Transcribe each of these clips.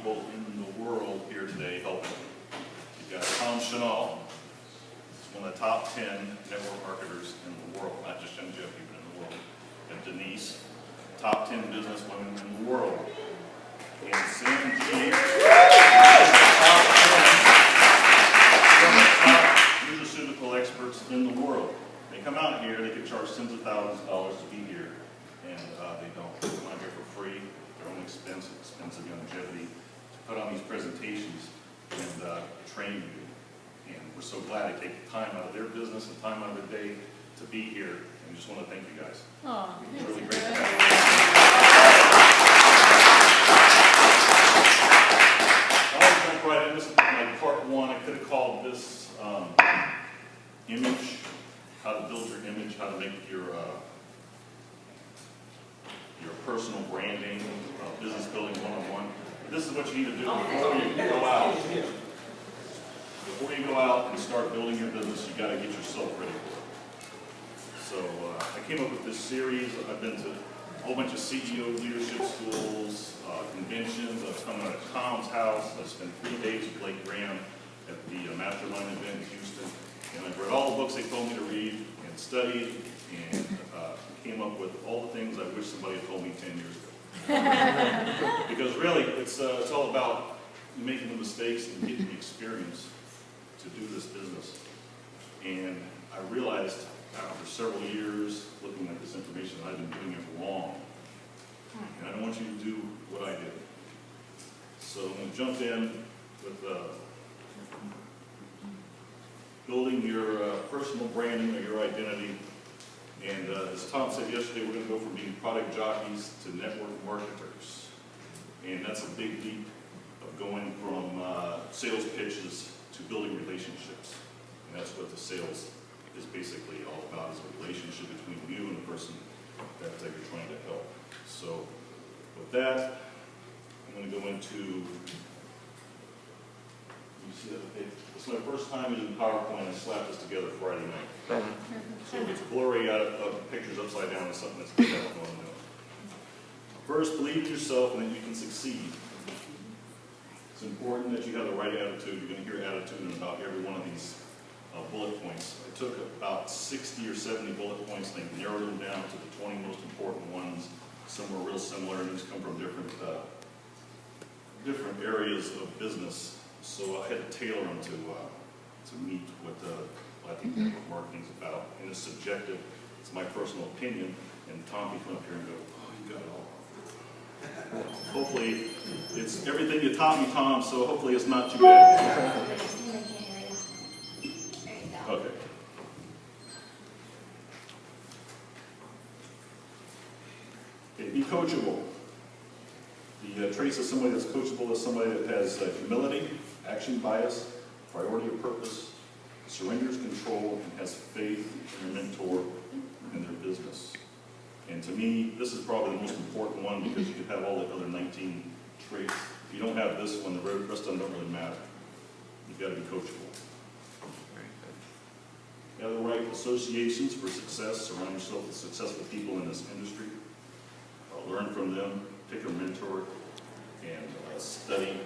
people in the world here today helping. You've got Tom Chenal, one of the top 10 network marketers in the world, not just Young Jeff, even in the world. And Denise, top 10 business women in the world. And Sam G, top nutraceutical experts in the world. They come out here, they can charge tens of thousands of dollars to be here, and they don't. They come out here for free, their own expensive longevity, to put on these presentations and train you. And we're so glad they take time out of their business and time out of their day to be here. And we just want to thank you guys. Oh, it's really great to have you. I'll jump right in. This is my part one. I could have called this image, how to build your image, how to make your personal branding, business building one-on-one. But this is what you need to do before you go out. Before you go out and start building your business, you got to get yourself ready for it. So I came up with this series. I've been to a whole bunch of CEO leadership schools, conventions. I've come to Tom's house. I spent 3 days with Blake Graham at the Mastermind event in Houston. And I've read all the books they told me to read and studied, and came up with all the things I wish somebody had told me 10 years ago. Because really, it's all about making the mistakes and getting the experience to do this business. And I realized after several years looking at this information, I've been doing it wrong. And I don't want you to do what I did. So I'm going to jump in with building your personal branding or your identity. And as Tom said yesterday, we're going to go from being product jockeys to network marketers. And that's a big leap of going from sales pitches to building relationships. And that's what the sales is basically all about, is a relationship between you and the person that you're trying to help. So with that, I'm going to go into, you see that page? It's my first time using PowerPoint. I slapped this together Friday night. So if it's blurry out of pictures upside down, it's something that's good. I don't want to know. First, believe in yourself and that you can succeed. It's important that you have the right attitude. You're going to hear attitude in about every one of these bullet points. I took about 60 or 70 bullet points and I narrowed them down to the 20 most important ones. Some were real similar, and these come from different areas of business. So I had to tailor them to meet what I think network marketing is about. And it's subjective. It's my personal opinion. And Tom can come up here and go, "Oh, you got it all." Hopefully, it's everything you taught me, Tom. So hopefully, it's not too bad. Okay. Okay, be coachable. The traits of somebody that's coachable is somebody that has humility, action bias, priority of purpose, surrenders control, and has faith in their mentor and their business. And to me, this is probably the most important one because you could have all the other 19 traits. If you don't have this one, the rest of them don't really matter. You've got to be coachable. You have the right associations for success. Surround yourself with successful people in this industry. Learn from them, pick a mentor, and study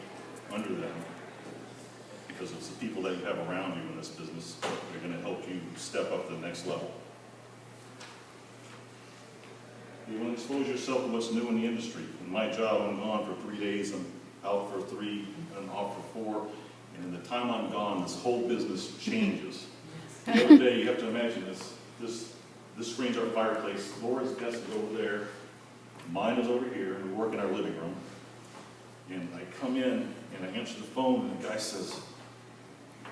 under them. Because it's the people that you have around you in this business that are going to help you step up to the next level. You want to expose yourself to what's new in the industry. In my job, I'm gone for 3 days, I'm out for 3, and I'm off for 4. And in the time I'm gone, this whole business changes. The other day, you have to imagine this screen's our fireplace. Laura's desk is over there. Mine is over here, and we work in our living room. And I come in, and I answer the phone, and the guy says,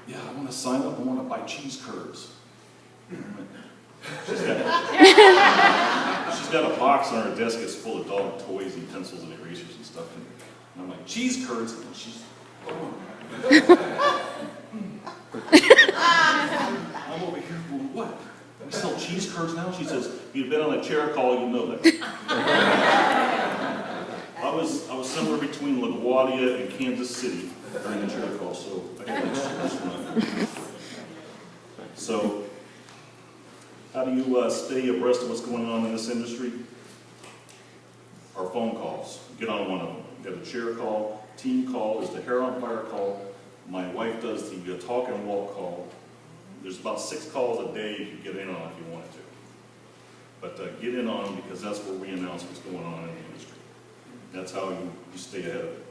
"Yeah, I want to sign up. I want to buy cheese curds." She's got a box on her desk that's full of dog toys and pencils and erasers and stuff. And I'm like, "Cheese curds?" And she's, "Oh." I'm over here, "Well, what? We sell cheese curds now?" She says, "If you'd been on a chair call, you know that." I was somewhere between LaGuardia and Kansas City during the chair call, so I had this run. So, how do you stay abreast of what's going on in this industry? Our phone calls. Get on one of them. You got a chair call, team call, there's the hair on fire call. My wife does the talk and walk call. There's about 6 calls a day you can get in on if you wanted to. But get in on them because that's where we announce what's going on in the industry. That's how you stay ahead of it.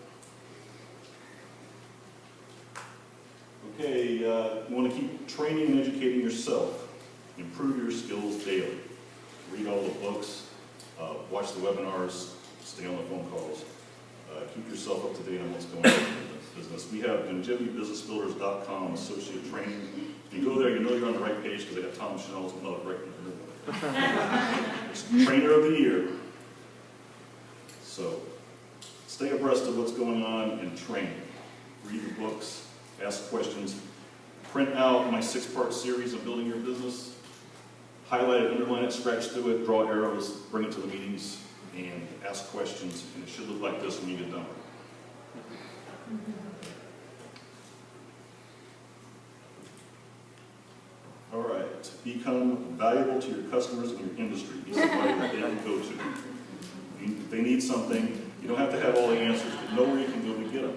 Okay, you want to keep training and educating yourself. Improve your skills daily. Read all the books, watch the webinars, stay on the phone calls. Keep yourself up to date on what's going on in the business. We have longevitybusinessbuilders.com associate training. If you go there, you know you're on the right page because they got Tom Chanel's another right Trainer of the Year. So, stay abreast of what's going on and train. Read the books, ask questions. Print out my 6-part series of building your business. Highlight it, underline it, scratch through it, draw arrows, bring it to the meetings, and ask questions. And it should look like this when you get done. All right. Become valuable to your customers and your industry. Be somebody that they can go to. If they need something, you don't have to have all the answers, but know where you can go to get them.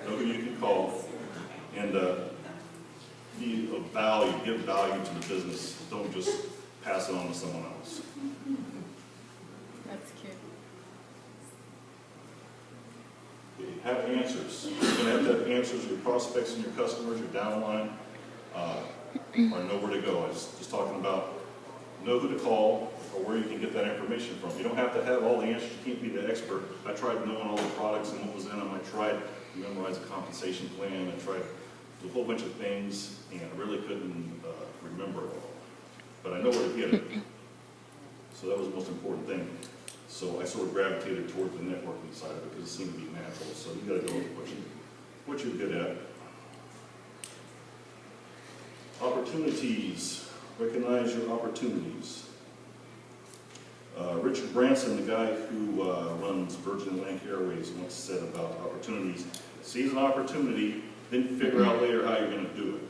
Know who you can call. And be of value, give value to the business. Don't just pass it on to someone else. That's cute. Okay, have answers. You're going to have answers. Your prospects and your customers, your downline, or know where to go. I was just talking about know who to call or where you can get that information from. You don't have to have all the answers. You can't be the expert. I tried knowing all the products and what was in them. I tried to memorize a compensation plan. I tried a whole bunch of things, and I really couldn't remember it all. But I know where to get it. So that was the most important thing. So I sort of gravitated toward the networking side of it because it seemed to be natural. So you got to go with what you're good at. Opportunities. Recognize your opportunities. Richard Branson, the guy who runs Virgin Atlantic Airways, once said about opportunities, seize an opportunity, then figure out later how you're going to do it.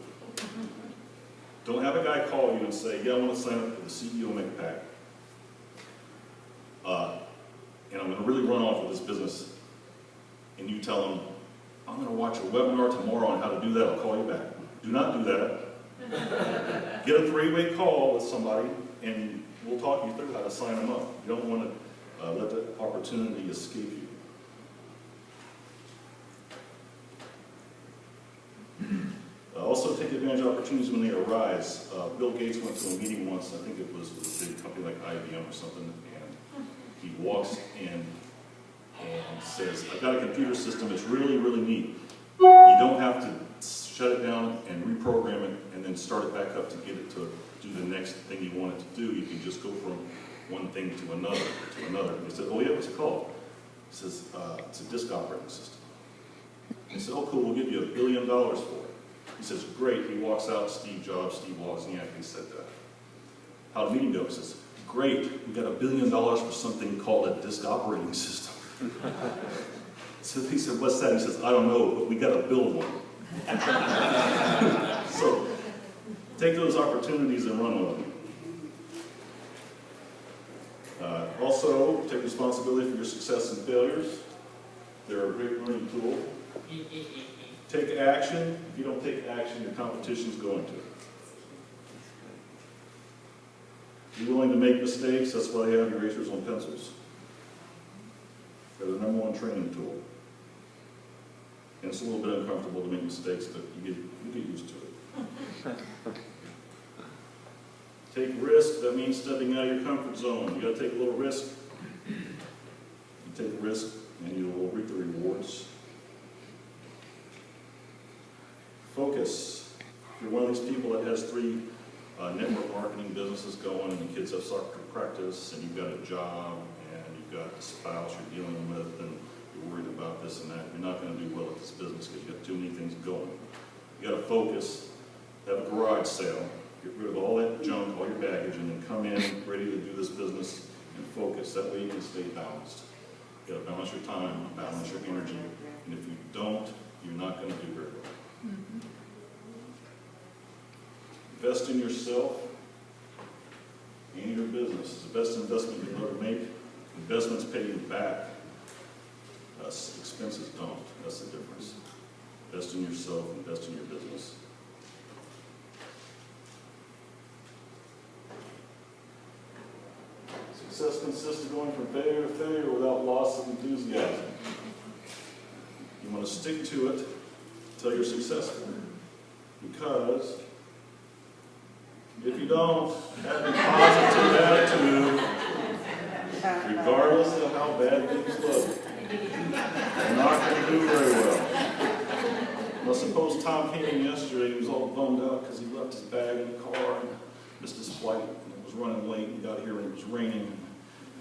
Don't have a guy call you and say, yeah, I want to sign up for the CEO Mega Pack. And I'm going to really run off with this business. And you tell them, I'm going to watch a webinar tomorrow on how to do that. I'll call you back. Do not do that. Get a 3-way call with somebody, and we'll talk you through how to sign them up. You don't want to let the opportunity escape you. Also take advantage of opportunities when they arise. Bill Gates went to a meeting once, I think it was with a big company like IBM or something, and he walks in and says, I've got a computer system, it's really, really neat. You don't have to shut it down and reprogram it and then start it back up to get it to do the next thing you want it to do. You can just go from one thing to another, to another. And he said, oh yeah, what's it called? He says, it's a disk operating system. He said, oh cool, we'll give you $1 billion for it. He says, great. He walks out, Steve Jobs, Steve Wozniak, he said, how'd the meeting go? He says, great, we got $1 billion for something called a disk operating system. So he said, what's that? He says, I don't know, but we got to build one. So take those opportunities and run with them. Also, take responsibility for your success and failures. They're a great learning tool. Take action. If you don't take action, your competition's going to. Be willing to make mistakes. That's why they have erasers on pencils. They're the #1 training tool. And it's a little bit uncomfortable to make mistakes, but you get used to it. Take risk. That means stepping out of your comfort zone. You got to take a little risk. You take a risk, and you will reap the rewards. Focus. If you're one of these people that has 3 network marketing businesses going, and the kids have soccer practice, and you've got a job, and you've got a spouse you're dealing with, and you're worried about this and that, you're not going to do well at this business because you've got too many things going. You got to focus. Have a garage sale. Get rid of all that junk, all your baggage, and then come in ready to do this business and focus. That way you can stay balanced. You got to balance your time, balance your energy, and if you don't, you're not going to do very well. Invest in yourself and your business. It's the best investment you'll ever make. Investments pay you back. Expenses don't. That's the invest in yourself, invest in your business. Success consists of going from failure to failure without loss of enthusiasm. You want to stick to it until you're successful. Because if you don't have a positive attitude, regardless of how bad things look, you're not going to do very well. Well, suppose Tom came in yesterday, he was all bummed out because he left his bag in the car and missed his flight, and it was running late, and he got here and it was raining.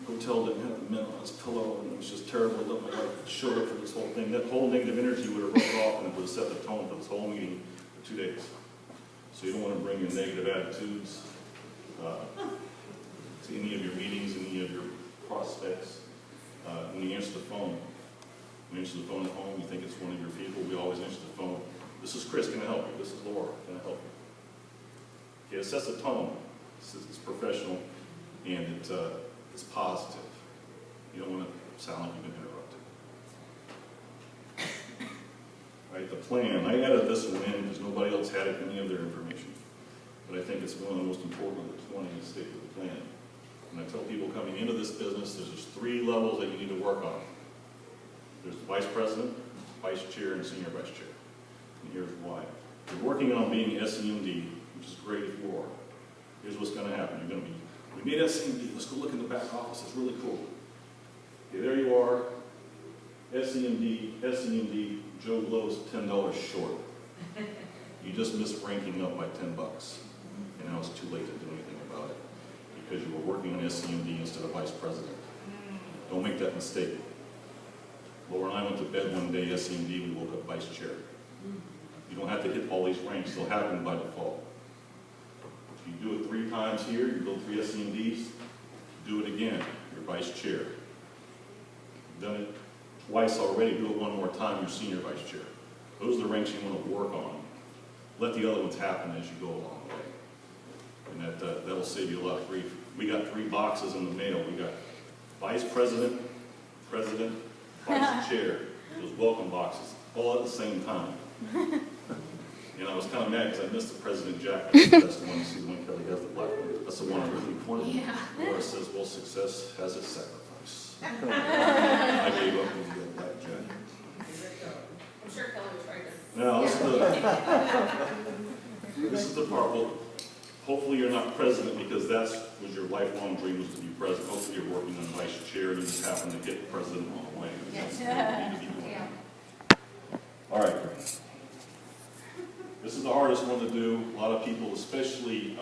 The hotel didn't have the mint on his pillow, and it was just terrible. I let my wife showed up for this whole thing. That whole negative energy would have rubbed off, and it would have set the tone for this whole meeting for 2 days. So you don't want to bring your negative attitudes to any of your meetings, any of your prospects. When you answer the phone, at home, you think it's one of your people, we always answer the phone. This is Chris, can I help you? This is Laura, can I help you? Okay, it sets a tone. It's professional, and it's positive. You don't want to sound like you've been interrupted. Right, the plan. I added this one in because nobody else had it in any of their information. But I think it's one of the most important of the 20 is stick with the plan. And I tell people coming into this business, there's just 3 levels that you need to work on. There's the vice president, vice chair, and senior vice chair. And here's why. You're working on being SEMD, which is great if you are. Here's what's going to happen. You're going to be, we made SEMD, let's go look in the back office, it's really cool. Okay, there you are, SEMD, Joe Blow's $10 short. You just missed ranking up by $10, and now it's too late to do anything about it because you were working on SEMD instead of vice president. Don't make that mistake. Laura and I went to bed one day, SEMD, we woke up vice chair. You don't have to hit all these ranks, they'll happen by default. If you do it 3 times here, you build 3 SEMDs, do it again, you're vice chair. You've done it twice already, do it one more time, you're senior vice chair. Those are the ranks you want to work on. Let the other ones happen as you go along the way. And that'll save you a lot of grief. We got 3 boxes in the mail. We got vice president, president, vice chair, those welcome boxes, all at the same time. And I was kind of mad because I missed the President Jack. That's the one, you see the one Kelly has, the black one. That's the one I really wanted. Yeah. Laura says, well, success has its sacrifice. I gave up with the black Jack. I'm sure Kelly was right. Now, this is the part, well, hopefully you're not president because that was your lifelong dream was to be president. Hopefully you're working on vice chair and you just happen to get president on the way. Yes. Yeah. All right. This is the hardest one to do. A lot of people, especially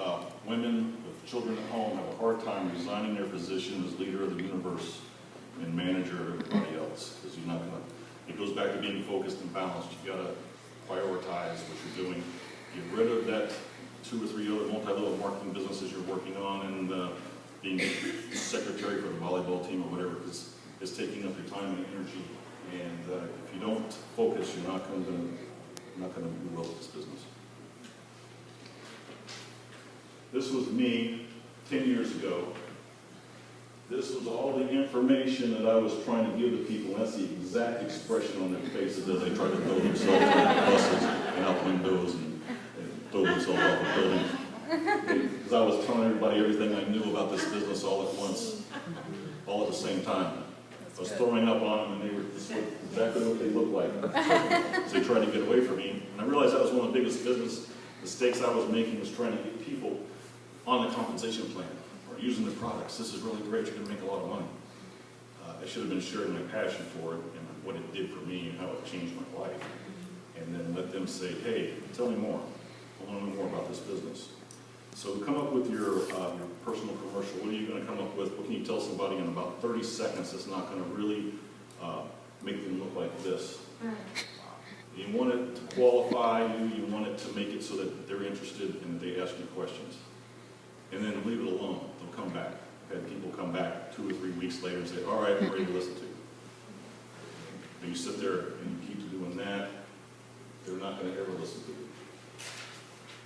women with children at home, have a hard time resigning their position as leader of the universe and manager of everybody else because you're not going to. It goes back to being focused and balanced. You've got to prioritize what you're doing. Get rid of that 2 or 3 other multi-level marketing businesses you're working on and being secretary for the volleyball team or whatever because it's taking up your time and energy. And if you don't focus, you're not going to do well with this business. This was me 10 years ago. This was all the information that I was trying to give to people. That's the exact expression on their faces as they try to throw themselves out of buses and out windows and throw themselves off of buildings. Because I was telling everybody everything I knew about this business all at once, all at the same time. I was throwing up on them and they were just exactly what they looked like. So they tried to get away from me. And I realized that was one of the biggest business mistakes I was making was trying to get people on the compensation plan or using the products. This is really great, you're going to make a lot of money. I should have been sharing my passion for it and what it did for me and how it changed my life. And then let them say, hey, tell me more. I want to know more about this business. So come up with your personal commercial. What are you going to come up with? What can you tell somebody in about 30 seconds that's not going to really make them look like this? You want it to qualify you. You want it to make it so that they're interested and they ask you questions. And then leave it alone. They'll come back. I've had people come back 2 or 3 weeks later and say, all right, I'm ready to listen to you. And you sit there and you keep doing that, they're not going to ever listen to you.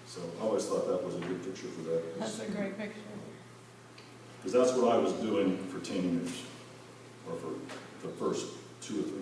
So I always thought that was a good picture for that. That's a great picture. Because that's what I was doing for 10 years, or for the first 2 or 3